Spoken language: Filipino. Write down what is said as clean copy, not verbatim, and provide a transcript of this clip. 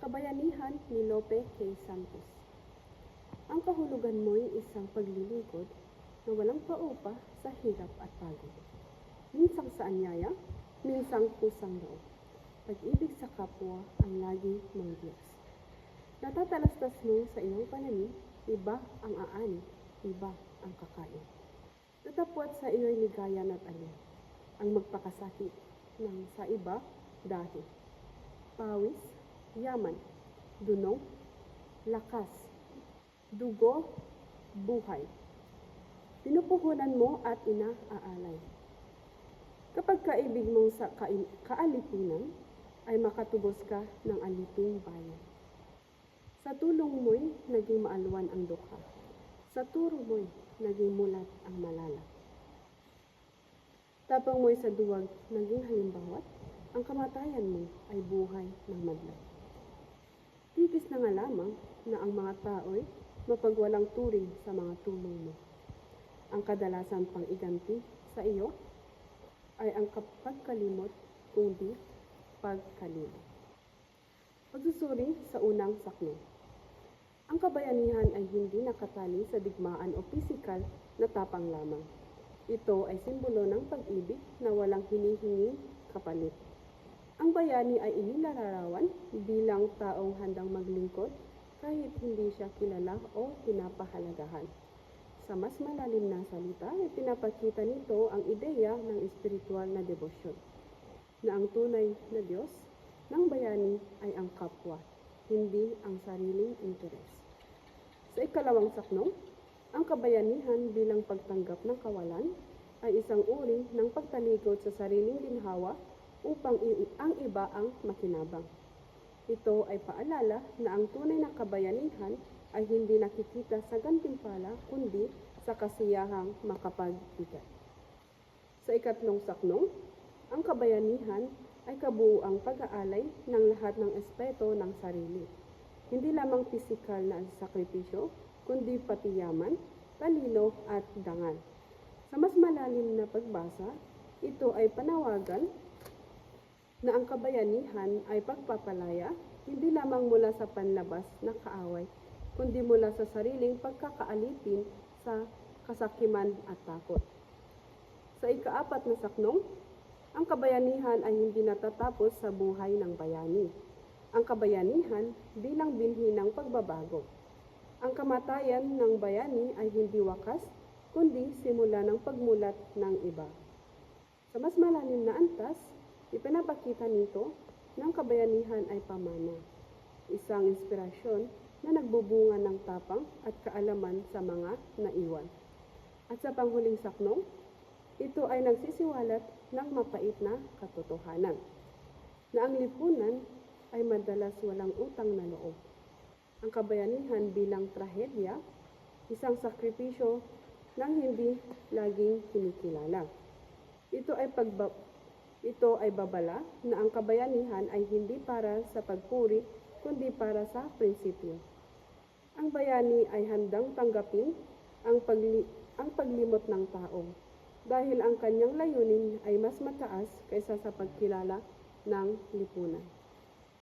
Kabayanihan ni Lope K. Santos. Ang kahulugan mo'y isang paglilingkod na walang paupa sa hirap at pagod. Minsang sa anyaya, minsang kusang loob. Pag-ibig sa kapwa ang lagi mong Diyos. Natatalastas mo sa iyong pananim, iba ang aani, iba ang kakain. Tatapwat sa iyo'y ligayan at alin, ang magpakasakit ng sa iba dahil. Pawis, yaman, dunong, lakas, dugo, buhay. Pinupuhunan mo at inaaalay. Kapag kaibig mong sa kaalipinan, ay makatubos ka ng aliping bayan. Sa tulong mo'y naging maalwan ang dukha. Sa turo mo'y naging mulat ang malala. Tapang mo'y sa duwag naging halimbawat, ang kamatayan mo ay buhay ng madla. Titis na nga lamang na ang mga tao'y mapagwalang turing sa mga tulong mo. Ang kadalasan pang iganti sa iyo ay ang pagkalimot kundi pagkalimot. Pagsusuri sa unang sakno. Ang kabayanihan ay hindi nakatali sa digmaan o pisikal na tapang lamang. Ito ay simbolo ng pag-ibig na walang hinihinging kapalit. Ang bayani ay inilalarawan bilang taong handang maglingkod kahit hindi siya kilala o pinapahalagahan. Sa mas malalim na salita, ipinapakita nito ang ideya ng espiritual na debosyon, na ang tunay na Diyos ng bayani ay ang kapwa, hindi ang sariling interes. Sa ikalawang sakno, ang kabayanihan bilang pagtanggap ng kawalan ay isang uri ng pagtalikod sa sariling ginhawa upang ang iba ang makinabang. Ito ay paalala na ang tunay na kabayanihan ay hindi nakikita sa gantimpala kundi sa kasiyahang makapagbigay. Sa ikatlong sakno, ang kabayanihan ay kabuuang pag-aalay ng lahat ng aspeto ng sarili. Hindi lamang pisikal na sakripisyo, kundi pati yaman, talino at dangal. Sa mas malalim na pagbasa, ito ay panawagan na ang kabayanihan ay pagpapalaya, hindi lamang mula sa panlabas na kaaway, kundi mula sa sariling pagkakaalipin sa kasakiman at takot. Sa ikaapat na saknong, ang kabayanihan ay hindi natatapos sa buhay ng bayani. Ang kabayanihan bilang binhi ng pagbabago. Ang kamatayan ng bayani ay hindi wakas, kundi simula ng pagmulat ng iba. Sa mas malalim na antas, ipinapakita nito ng kabayanihan ay pamana, isang inspirasyon na nagbubunga ng tapang at kaalaman sa mga naiwan. At sa panghuling saknong, ito ay nagsisiwalat ng mapait na katotohanan, na ang lipunan ay madalas walang utang na loob. Ang kabayanihan bilang trahedya, isang sakripisyo ng hindi laging kinikilala. Ito ay babala na ang kabayanihan ay hindi para sa pagpuri, kundi para sa prinsipyo. Ang bayani ay handang tanggapin ang paglimot ng tao dahil ang kanyang layunin ay mas mataas kaysa sa pagkilala ng lipunan.